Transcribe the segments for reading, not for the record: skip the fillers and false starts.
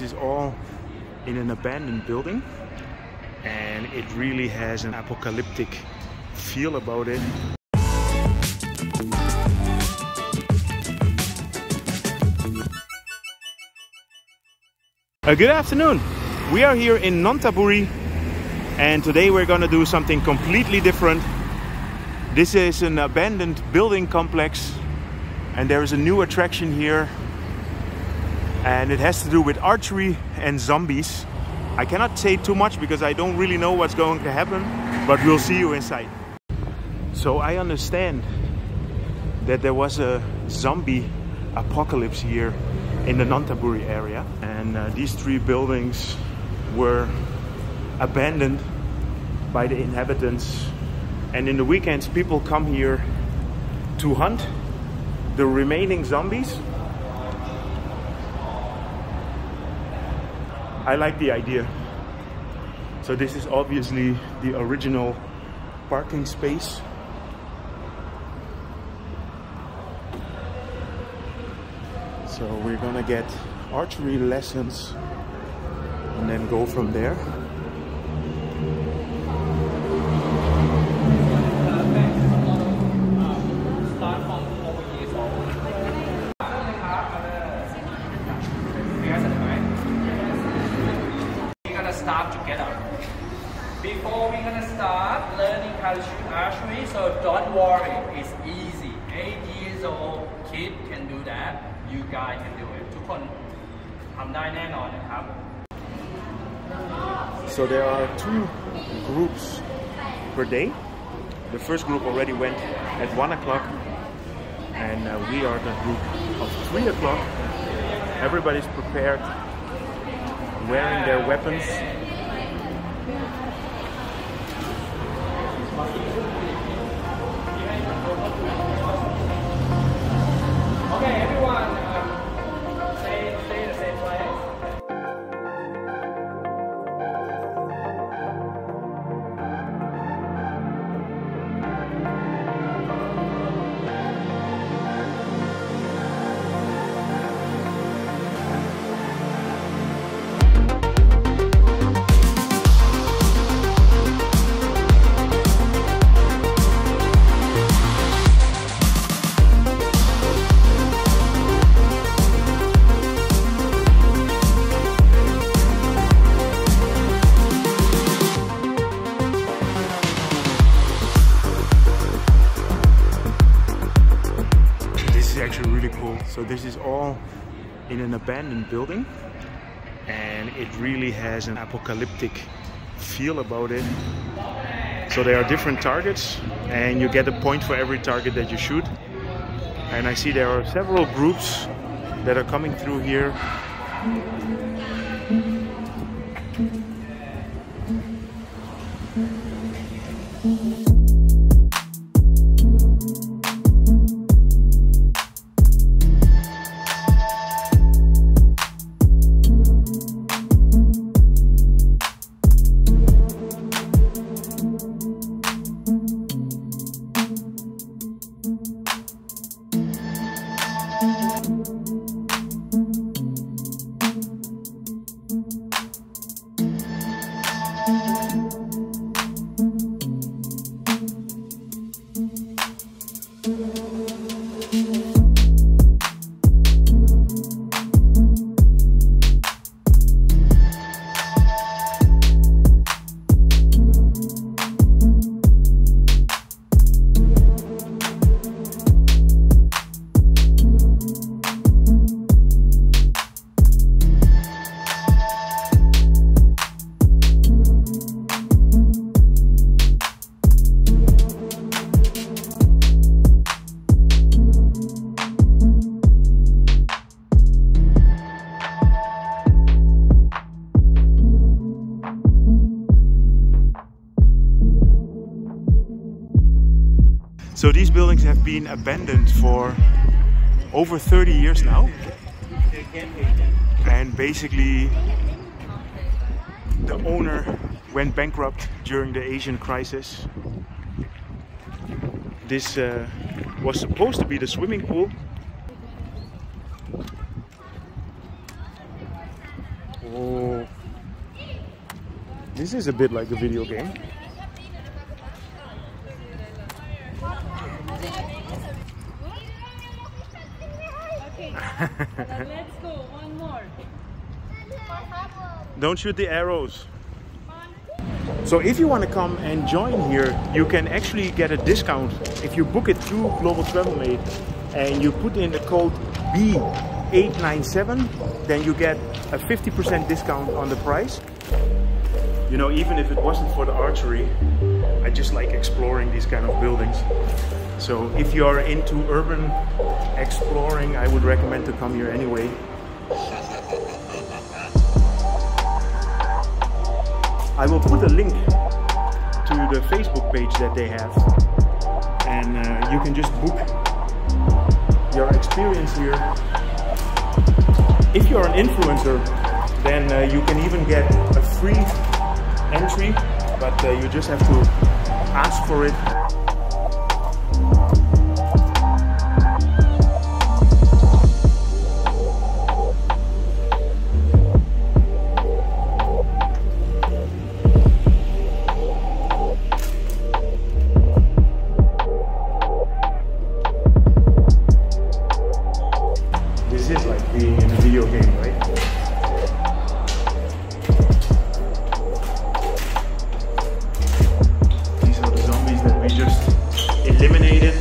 is all in an abandoned building, and it really has an apocalyptic feel about it. Good afternoon. We are here in Nonthaburi, and today we're gonna do something completely different. This is an abandoned building complex, and there is a new attraction here, and it has to do with archery and zombies. I cannot say too much because I don't really know what's going to happen, but we'll see you inside. So I understand that there was a zombie apocalypse here in the Nonthaburi area, and these three buildings were abandoned by the inhabitants, and in the weekends people come here to hunt the remaining zombies. I like the idea. So this is obviously the original parking space. So we're gonna get archery lessons and then go from there. We're gonna start together. Before we're gonna start learning how to shoot archery, so don't worry, it's easy. 8 years old kid can do that. You guys can do it. ทุกคนทำได้แน่นอนนะครับ So there are two groups per day. The first group already went at 1 o'clock, and we are the group of 3 o'clock. Everybody's prepared, wearing their weapons. Okay, everyone, stay in the same place. Actually really cool. So this is all in an abandoned building, and it really has an apocalyptic feel about it. So there are different targets, and you get a point for every target that you shoot. And I see there are several groups that are coming through here. So these buildings have been abandoned for over 30 years now, and basically the owner went bankrupt during the Asian crisis. This was supposed to be the swimming pool, Oh, this is a bit like a video game. Let's go, one more. Don't shoot the arrows. So if you want to come and join here, you can actually get a discount if you book it through Global Travel Mate and you put in the code B897, then you get a 50% discount on the price. You know, even if it wasn't for the archery, I just like exploring these kind of buildings. So if you are into urban exploring, I would recommend to come here anyway. I will put a link to the Facebook page that they have, and you can just book your experience here. If you're an influencer, then you can even get a free entry, but you just have to ask for it. This is like being in a video game, right? These are the zombies that we just eliminated.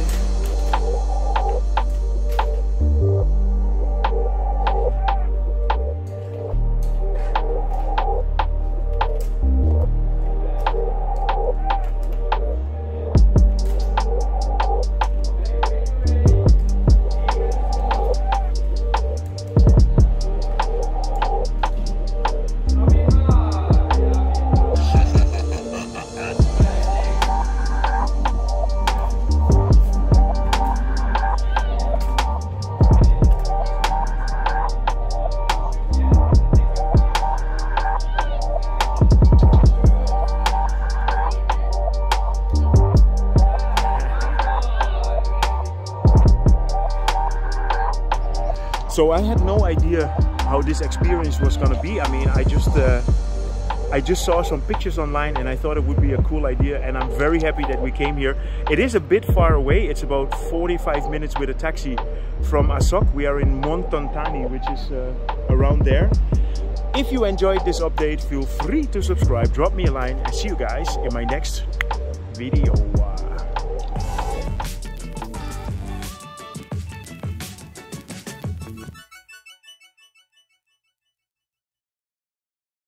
So I had no idea how this experience was gonna be. I mean, I just saw some pictures online and I thought it would be a cool idea, and I'm very happy that we came here. It is a bit far away. It's about 45 minutes with a taxi from Asok. We are in Nonthaburi, which is around there. If you enjoyed this update, feel free to subscribe, drop me a line, and see you guys in my next video.